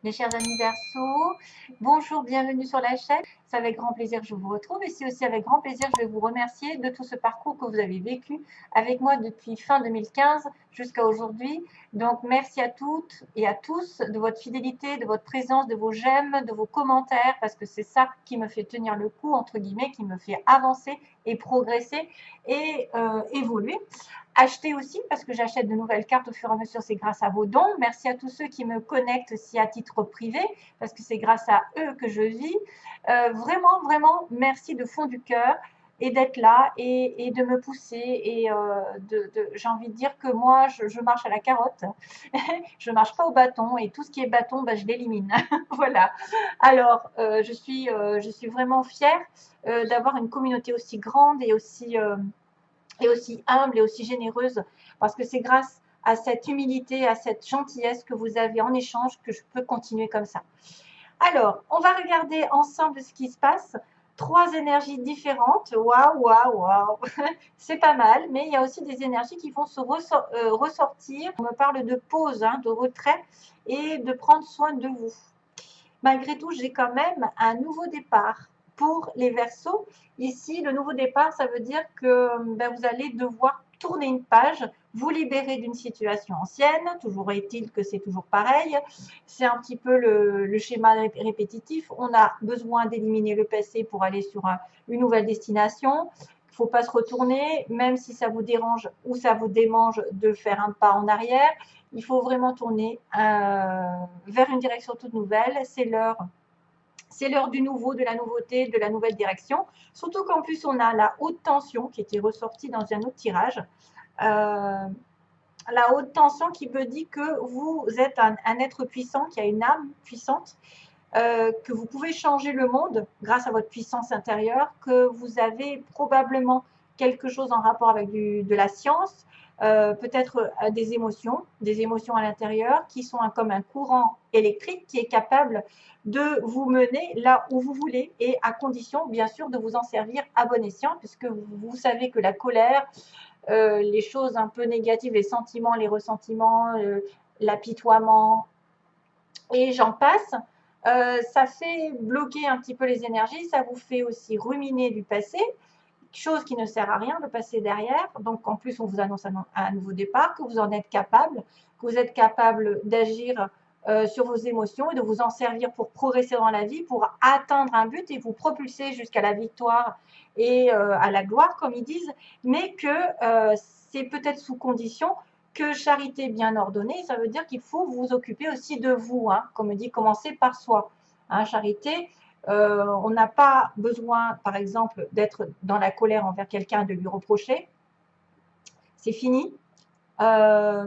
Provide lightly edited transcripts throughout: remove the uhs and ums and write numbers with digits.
Mes chers amis Verseaux, bonjour, bienvenue sur la chaîne. C'est avec grand plaisir que je vous retrouve et c'est aussi avec grand plaisir que je vais vous remercier de tout ce parcours que vous avez vécu avec moi depuis fin 2015 jusqu'à aujourd'hui. Donc merci à toutes et à tous de votre fidélité, de votre présence, de vos j'aime, de vos commentaires parce que c'est ça qui me fait tenir le coup, entre guillemets, qui me fait avancer et progresser et évoluer. Acheter aussi parce que j'achète de nouvelles cartes au fur et à mesure, c'est grâce à vos dons. Merci à tous ceux qui me connectent aussi à titre privé parce que c'est grâce à eux que je vis. Vraiment, vraiment, merci de fond du cœur et d'être là et de me pousser. Et j'ai envie de dire que moi, je marche à la carotte. Je marche pas au bâton et tout ce qui est bâton, bah, je l'élimine. Voilà. Alors, je suis vraiment fière d'avoir une communauté aussi grande et aussi humble et aussi généreuse, parce que c'est grâce à cette humilité, à cette gentillesse que vous avez en échange que je peux continuer comme ça. Alors, on va regarder ensemble ce qui se passe. Trois énergies différentes. Waouh, waouh, waouh. C'est pas mal, mais il y a aussi des énergies qui vont se ressortir. On me parle de pause, hein, de retrait et de prendre soin de vous. Malgré tout, j'ai quand même un nouveau départ pour les Verseaux. Ici, le nouveau départ, ça veut dire que ben, vous allez devoir tourner une page, vous libérer d'une situation ancienne. Toujours est-il que c'est toujours pareil. C'est un petit peu le schéma répétitif. On a besoin d'éliminer le passé pour aller sur une nouvelle destination. Il ne faut pas se retourner, même si ça vous dérange ou ça vous démange de faire un pas en arrière. Il faut vraiment tourner vers une direction toute nouvelle. C'est l'heure du nouveau, de la nouveauté, de la nouvelle direction. Surtout qu'en plus, on a la haute tension qui était ressortie dans un autre tirage. La haute tension qui veut dire que vous êtes un être puissant, qui a une âme puissante, que vous pouvez changer le monde grâce à votre puissance intérieure, que vous avez probablement quelque chose en rapport avec de la science, peut-être des émotions à l'intérieur qui sont comme un courant électrique qui est capable de vous mener là où vous voulez et à condition bien sûr de vous en servir à bon escient puisque vous savez que la colère, les choses un peu négatives, les sentiments, les ressentiments, l'apitoiement et j'en passe, ça fait bloquer un petit peu les énergies, ça vous fait aussi ruminer du passé, chose qui ne sert à rien, le passé derrière. Donc en plus, on vous annonce un nouveau départ, que vous en êtes capable, que vous êtes capable d'agir sur vos émotions et de vous en servir pour progresser dans la vie, pour atteindre un but et vous propulser jusqu'à la victoire et à la gloire, comme ils disent, mais que c'est peut-être sous condition que charité bien ordonnée, ça veut dire qu'il faut vous occuper aussi de vous, hein, comme on dit, commencer par soi. Hein, charité, on n'a pas besoin, par exemple, d'être dans la colère envers quelqu'un, de lui reprocher. C'est fini. Euh,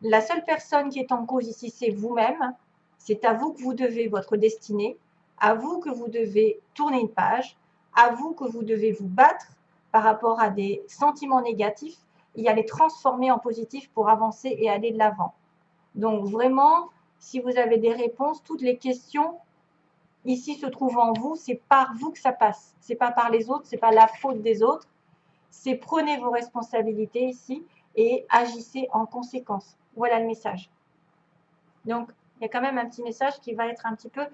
la seule personne qui est en cause ici, c'est vous-même. C'est à vous que vous devez votre destinée, à vous que vous devez tourner une page, à vous que vous devez vous battre par rapport à des sentiments négatifs et à les transformer en positifs pour avancer et aller de l'avant. Donc vraiment, si vous avez des réponses, toutes les questions ici se trouvent en vous, c'est par vous que ça passe. C'est pas par les autres, c'est pas la faute des autres. C'est prenez vos responsabilités ici et agissez en conséquence. Voilà le message. Donc, il y a quand même un petit message qui va être un petit peu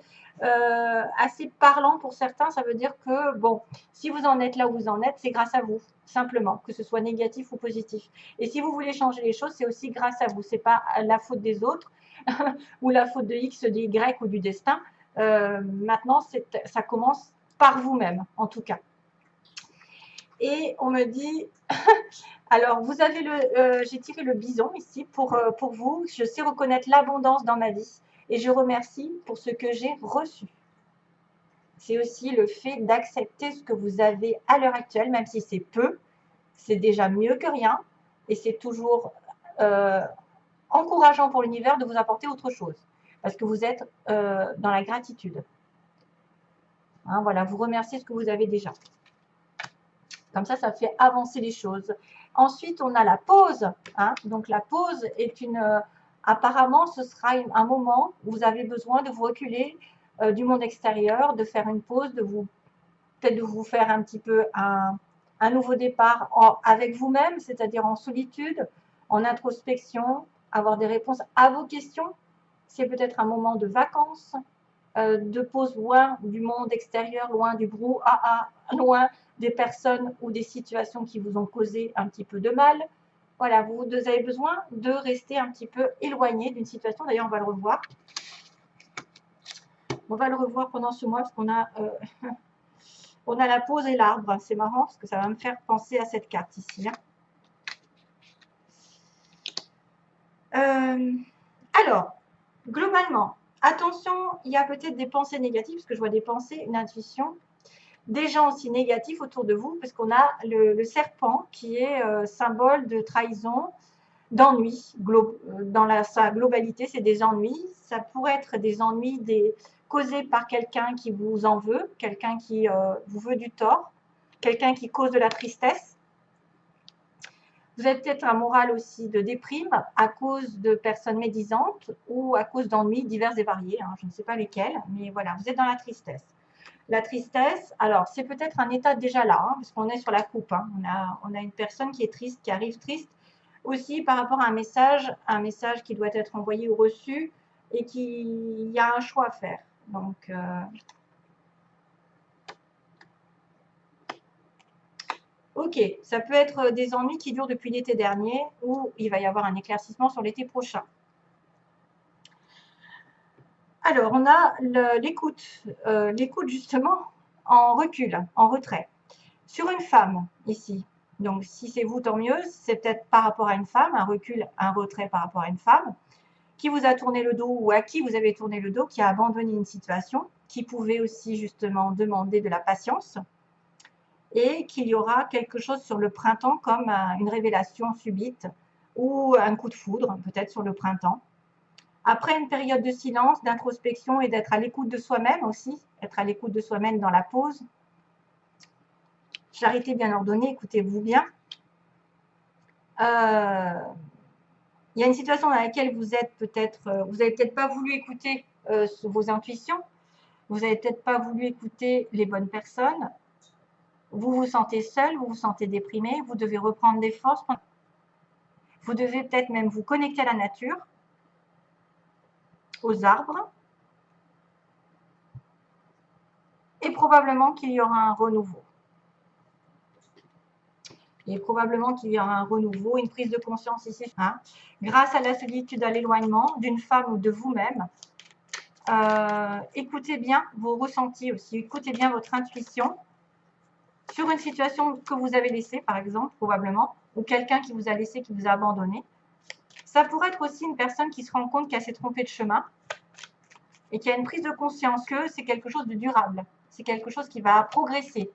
assez parlant pour certains. Ça veut dire que, bon, si vous en êtes là où vous en êtes, c'est grâce à vous, simplement, que ce soit négatif ou positif. Et si vous voulez changer les choses, c'est aussi grâce à vous. C'est pas la faute des autres ou la faute de X, de Y ou du destin. Maintenant, ça commence par vous-même, en tout cas. Et on me dit, alors vous avez j'ai tiré le bison ici pour vous. Je sais reconnaître l'abondance dans ma vie et je remercie pour ce que j'ai reçu. C'est aussi le fait d'accepter ce que vous avez à l'heure actuelle, même si c'est peu, c'est déjà mieux que rien et c'est toujours encourageant pour l'univers de vous apporter autre chose parce que vous êtes dans la gratitude. Hein, voilà, vous remerciez ce que vous avez déjà. Comme ça fait avancer les choses. Ensuite, on a la pause. Hein. Donc, la pause est apparemment, ce sera un moment où vous avez besoin de vous reculer du monde extérieur, de faire une pause, peut-être de vous faire un petit peu un nouveau départ avec vous-même, c'est-à-dire en solitude, en introspection, avoir des réponses à vos questions. c'est peut-être un moment de vacances, de pause loin du monde extérieur, loin du brouhaha, loin des personnes ou des situations qui vous ont causé un petit peu de mal. Voilà, vous avez besoin de rester un petit peu éloigné d'une situation. D'ailleurs, on va le revoir. On va le revoir pendant ce mois parce qu'on a, on a la pause et l'arbre. C'est marrant parce que ça va me faire penser à cette carte ici. Alors, globalement, attention, il y a peut-être des pensées négatives, parce que je vois des pensées, une intuition, des gens aussi négatifs autour de vous, parce qu'on a le serpent qui est symbole de trahison, d'ennui. Dans sa globalité, c'est des ennuis. Ça pourrait être des ennuis causés par quelqu'un qui vous en veut, quelqu'un qui vous veut du tort, quelqu'un qui cause de la tristesse. Vous avez peut-être un moral aussi de déprime à cause de personnes médisantes ou à cause d'ennuis divers et variés. Je ne sais pas lesquels, mais voilà, vous êtes dans la tristesse. La tristesse, alors c'est peut-être un état déjà là, parce qu'on est sur la coupe. On a une personne qui est triste, qui arrive triste, aussi par rapport à un message qui doit être envoyé ou reçu et il y a un choix à faire. Donc, ok, ça peut être des ennuis qui durent depuis l'été dernier ou il va y avoir un éclaircissement sur l'été prochain. Alors, on a l'écoute justement en recul, en retrait. Sur une femme, ici, donc si c'est vous, tant mieux, c'est peut-être par rapport à une femme, un recul, un retrait par rapport à une femme, qui vous a tourné le dos ou à qui vous avez tourné le dos, qui a abandonné une situation, qui pouvait aussi justement demander de la patience, et qu'il y aura quelque chose sur le printemps comme une révélation subite ou un coup de foudre, peut-être sur le printemps. Après une période de silence, d'introspection et d'être à l'écoute de soi-même aussi, être à l'écoute de soi-même dans la pause. Charité bien ordonnée, écoutez-vous bien. Il y a une situation dans laquelle vous êtes peut-être, vous n'avez peut-être pas voulu écouter vos intuitions, vous n'avez peut-être pas voulu écouter les bonnes personnes, vous vous sentez seul, vous vous sentez déprimé, vous devez reprendre des forces, vous devez peut-être même vous connecter à la nature, aux arbres, et probablement qu'il y aura un renouveau. Et probablement qu'il y aura un renouveau, une prise de conscience ici, grâce à la solitude, à l'éloignement d'une femme ou de vous-même. Écoutez bien vos ressentis aussi, écoutez bien votre intuition sur une situation que vous avez laissée, par exemple, probablement, ou quelqu'un qui vous a laissé, qui vous a abandonné. Ça pourrait être aussi une personne qui se rend compte qu'elle s'est trompée de chemin et qui a une prise de conscience que c'est quelque chose de durable, c'est quelque chose qui va progresser.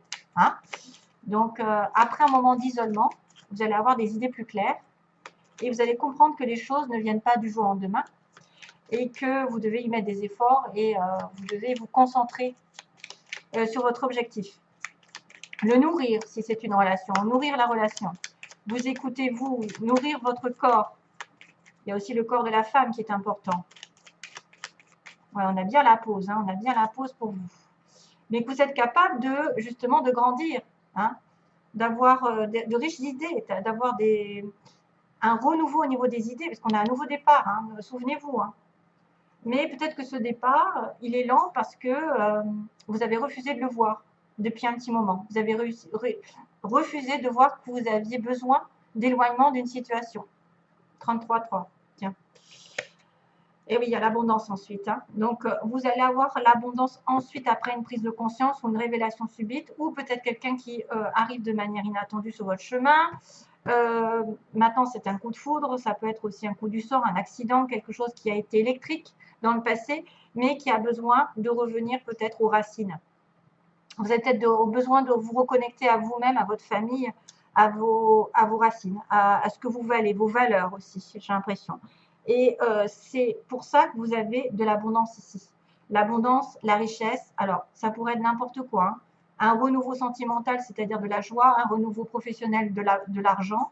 Donc, après un moment d'isolement, vous allez avoir des idées plus claires et vous allez comprendre que les choses ne viennent pas du jour au lendemain et que vous devez y mettre des efforts et vous devez vous concentrer sur votre objectif. Le nourrir, si c'est une relation, nourrir la relation. Vous écoutez, vous, nourrir votre corps. Il y a aussi le corps de la femme qui est important. Ouais, on a bien la pause, on a bien la pause pour vous. Mais que vous êtes capable justement de grandir, d'avoir de riches idées, d'avoir un renouveau au niveau des idées, parce qu'on a un nouveau départ, souvenez-vous. Mais peut-être que ce départ, il est lent parce que vous avez refusé de le voir depuis un petit moment. Vous avez refusé de voir que vous aviez besoin d'éloignement d'une situation. 33.3, tiens. Et oui, il y a l'abondance ensuite. Donc, vous allez avoir l'abondance ensuite après une prise de conscience ou une révélation subite, ou peut-être quelqu'un qui arrive de manière inattendue sur votre chemin. Maintenant, c'est un coup de foudre, ça peut être aussi un coup du sort, un accident, quelque chose qui a été électrique dans le passé, mais qui a besoin de revenir peut-être aux racines. Vous avez peut-être besoin de vous reconnecter à vous-même, à votre famille, à vos racines, à ce que vous valez, vos valeurs aussi, j'ai l'impression. Et c'est pour ça que vous avez de l'abondance ici. L'abondance, la richesse, alors ça pourrait être n'importe quoi. Un renouveau sentimental, c'est-à-dire de la joie, un renouveau professionnel de l'argent.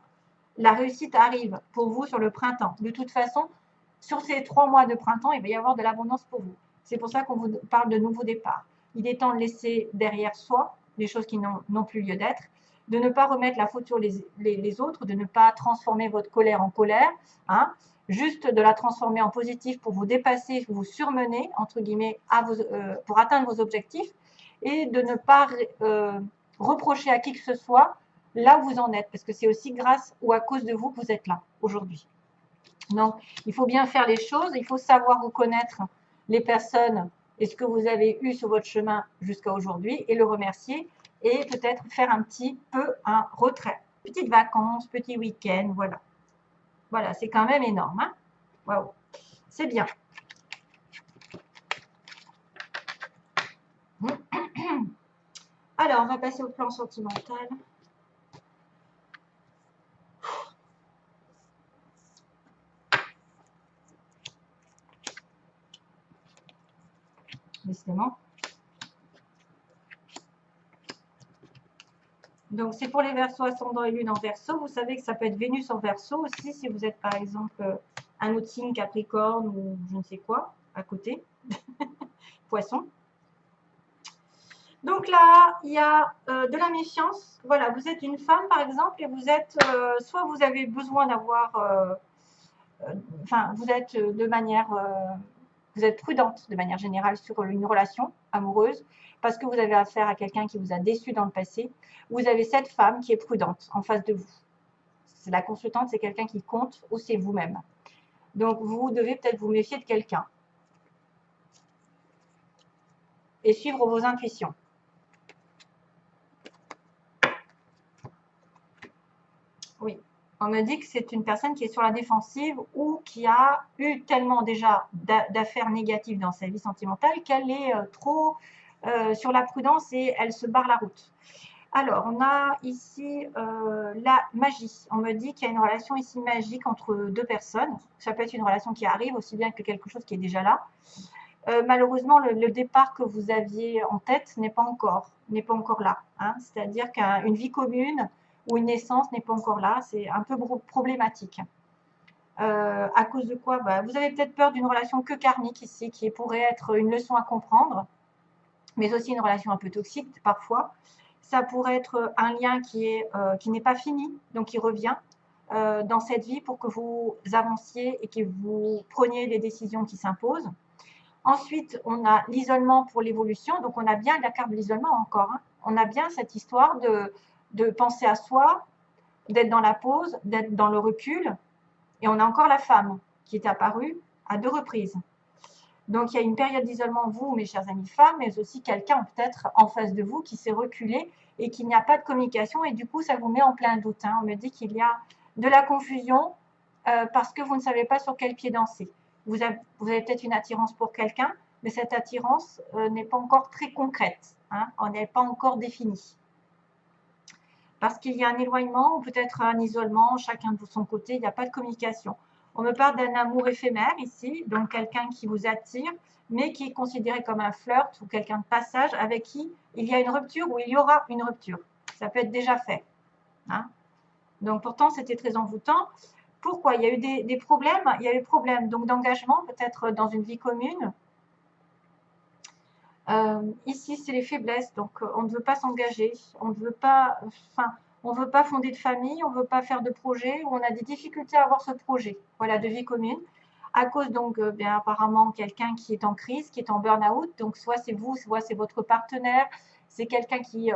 La réussite arrive pour vous sur le printemps. De toute façon, sur ces 3 mois de printemps, il va y avoir de l'abondance pour vous. C'est pour ça qu'on vous parle de nouveau départ. Il est temps de laisser derrière soi les choses qui n'ont plus lieu d'être, de ne pas remettre la faute sur les autres, de ne pas transformer votre colère en colère. juste de la transformer en positif pour vous dépasser, vous surmener, entre guillemets, pour atteindre vos objectifs, et de ne pas reprocher à qui que ce soit là où vous en êtes, parce que c'est aussi grâce ou à cause de vous que vous êtes là aujourd'hui. Donc, il faut bien faire les choses, il faut savoir reconnaître les personnes et ce que vous avez eu sur votre chemin jusqu'à aujourd'hui et le remercier et peut-être faire un petit peu un retrait. Petites vacances, petit week-end, voilà. Voilà, c'est quand même énorme. Hein. Waouh, c'est bien. Alors, on va passer au plan sentimental. Décidément. Donc, c'est pour les Verseaux ascendant et lune en Verseau. Vous savez que ça peut être Vénus en Verseau aussi, si vous êtes par exemple un autre signe Capricorne ou je ne sais quoi à côté. Poisson. Donc là, il y a de la méfiance. Voilà, vous êtes une femme par exemple et vous êtes, soit vous avez besoin d'avoir, enfin, vous êtes de manière, vous êtes prudente de manière générale sur une relation amoureuse parce que vous avez affaire à quelqu'un qui vous a déçu dans le passé. Vous avez cette femme qui est prudente en face de vous. La consultante, c'est quelqu'un qui compte ou c'est vous-même. Donc, vous devez peut-être vous méfier de quelqu'un et suivre vos intuitions. Oui, on me dit que c'est une personne qui est sur la défensive ou qui a eu tellement déjà d'affaires négatives dans sa vie sentimentale qu'elle est trop sur la prudence et elle se barre la route. Alors, on a ici la magie. On me dit qu'il y a une relation ici magique entre deux personnes. Ça peut être une relation qui arrive aussi bien que quelque chose qui est déjà là. Malheureusement, le départ que vous aviez en tête n'est pas encore là. Hein. C'est-à-dire qu'une vie commune ou une naissance n'est pas encore là. C'est un peu problématique. À cause de quoi? Vous avez peut-être peur d'une relation que karmique ici, qui pourrait être une leçon à comprendre, mais aussi une relation un peu toxique parfois. Ça pourrait être un lien qui n'est pas fini, donc qui revient dans cette vie pour que vous avanciez et que vous preniez les décisions qui s'imposent. Ensuite, on a l'isolement pour l'évolution. Donc, on a bien la carte de l'isolement encore. Hein. On a bien cette histoire de penser à soi, d'être dans la pause, d'être dans le recul. Et on a encore la femme qui est apparue à 2 reprises. Donc, il y a une période d'isolement, vous, mes chers amis femmes, mais aussi quelqu'un peut-être en face de vous qui s'est reculé et qu'il n'y a pas de communication. Et du coup, ça vous met en plein doute. Hein. On me dit qu'il y a de la confusion parce que vous ne savez pas sur quel pied danser. Vous avez peut-être une attirance pour quelqu'un, mais cette attirance n'est pas encore très concrète. Hein, on n'est pas encore définie. Parce qu'il y a un éloignement ou peut-être un isolement, chacun de son côté, il n'y a pas de communication. On me parle d'un amour éphémère ici, donc quelqu'un qui vous attire, mais qui est considéré comme un flirt ou quelqu'un de passage avec qui il y a une rupture ou il y aura une rupture. Ça peut être déjà fait. Hein. Donc pourtant, c'était très envoûtant. Pourquoi? Il y a eu des problèmes. Il y a eu problème donc d'engagement, peut-être dans une vie commune. Ici, c'est les faiblesses. Donc, on ne veut pas s'engager. On ne veut pas, on veut pas fonder de famille. On ne veut pas faire de projet. Ou on a des difficultés à avoir ce projet. Voilà, de vie commune. À cause donc, apparemment, quelqu'un qui est en crise, qui est en burn-out. Donc, soit c'est vous, soit c'est votre partenaire. C'est quelqu'un qui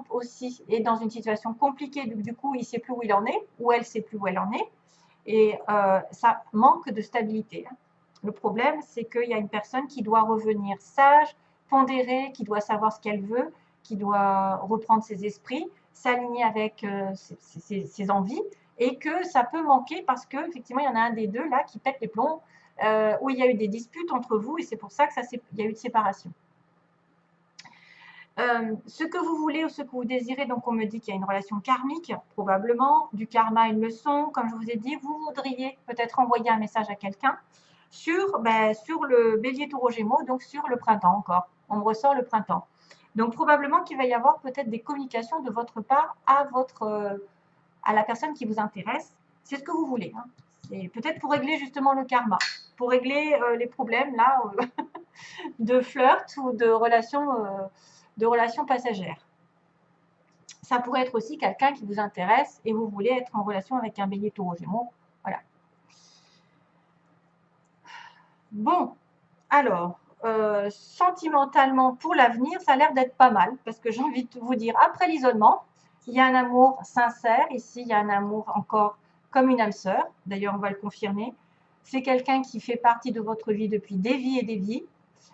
aussi est dans une situation compliquée. Du coup, il ne sait plus où il en est, ou elle ne sait plus où elle en est. Et ça manque de stabilité. Le problème, c'est qu'il y a une personne qui doit revenir sage, pondérée, qui doit savoir ce qu'elle veut, qui doit reprendre ses esprits, s'aligner avec ses envies, et que ça peut manquer parce qu'effectivement, il y en a un des deux là qui pète les plombs, où il y a eu des disputes entre vous, et c'est pour ça qu'il y a eu de séparation. Ce que vous voulez ou ce que vous désirez, donc on me dit qu'il y a une relation karmique, probablement, du karma une leçon, comme je vous ai dit, vous voudriez peut-être envoyer un message à quelqu'un sur le bélier taureau gémeaux, donc sur le printemps encore, on me ressort le printemps. Donc probablement qu'il va y avoir peut-être des communications de votre part à la personne qui vous intéresse, c'est ce que vous voulez. Hein. C'est peut-être pour régler justement le karma, pour régler les problèmes là de flirt ou de relations passagères. Ça pourrait être aussi quelqu'un qui vous intéresse et vous voulez être en relation avec un bélier taureau gémeaux. Voilà. Bon, alors, sentimentalement, pour l'avenir, ça a l'air d'être pas mal, parce que j'ai envie de vous dire, après l'isolement, il y a un amour sincère. Ici, il y a un amour encore comme une âme sœur. D'ailleurs, on va le confirmer. C'est quelqu'un qui fait partie de votre vie depuis des vies et des vies,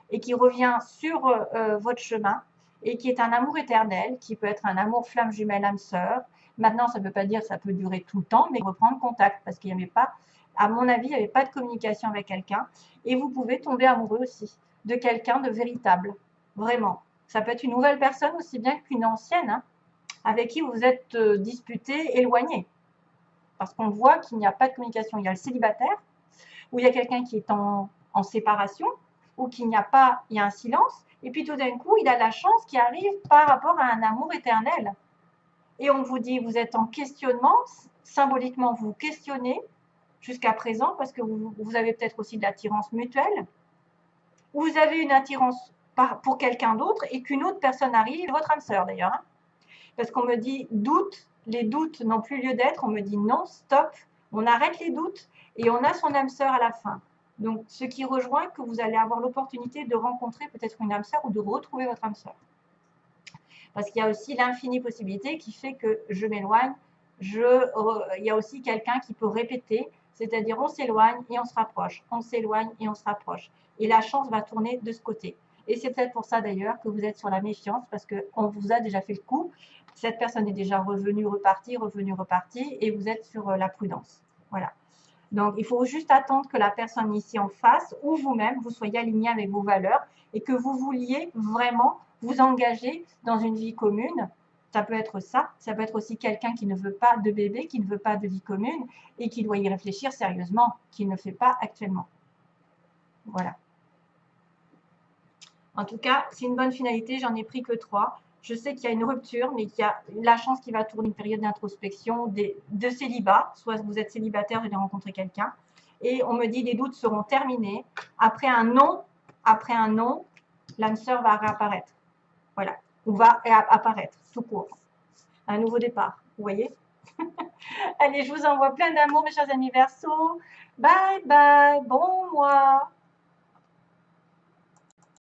et qui revient sur votre chemin, et qui est un amour éternel, qui peut être un amour flamme jumelle âme sœur. Maintenant, ça ne veut pas dire que ça peut durer tout le temps, mais reprendre contact, parce qu'il n'y avait pas, à mon avis, il n'y avait pas de communication avec quelqu'un. Et vous pouvez tomber amoureux aussi de quelqu'un de véritable, vraiment. Ça peut être une nouvelle personne aussi bien qu'une ancienne, hein, avec qui vous êtes disputé, éloigné. Parce qu'on voit qu'il n'y a pas de communication. Il y a le célibataire, où il y a quelqu'un qui est en séparation, ou qu'il n'y a pas, il y a un silence, et puis tout d'un coup, il a la chance qui arrive par rapport à un amour éternel. Et on vous dit, vous êtes en questionnement, symboliquement, vous questionnez jusqu'à présent, parce que vous avez peut-être aussi de l'attirance mutuelle, ou vous avez une attirance pour quelqu'un d'autre, et qu'une autre personne arrive, votre âme sœur d'ailleurs, hein, parce qu'on me dit doute, les doutes n'ont plus lieu d'être, on me dit non, stop, on arrête les doutes, et on a son âme sœur à la fin. Donc, ce qui rejoint que vous allez avoir l'opportunité de rencontrer peut-être une âme sœur ou de retrouver votre âme sœur. Parce qu'il y a aussi l'infinie possibilité qui fait que je m'éloigne, il y a aussi quelqu'un qui peut répéter, c'est-à-dire on s'éloigne et on se rapproche, on s'éloigne et on se rapproche. Et la chance va tourner de ce côté. Et c'est peut-être pour ça d'ailleurs que vous êtes sur la méfiance, parce qu'on vous a déjà fait le coup. Cette personne est déjà revenue, repartie, et vous êtes sur la prudence. Voilà. Donc, il faut juste attendre que la personne ici en face ou vous-même, vous soyez aligné avec vos valeurs et que vous vouliez vraiment vous engager dans une vie commune. Ça peut être ça. Ça peut être aussi quelqu'un qui ne veut pas de bébé, qui ne veut pas de vie commune et qui doit y réfléchir sérieusement, qui ne fait pas actuellement. Voilà. En tout cas, c'est une bonne finalité. J'en ai pris que 3. Je sais qu'il y a une rupture, mais qu'il y a la chance qui va tourner une période d'introspection, de célibat. Soit vous êtes célibataire, vous allez rencontrer quelqu'un. Et on me dit les doutes seront terminés. Après un non, l'âme sœur va réapparaître. Voilà. Ou va apparaître, tout court. Un nouveau départ. Vous voyez? Allez, je vous envoie plein d'amour, mes chers amis Verseaux. Bye bye. Bon mois.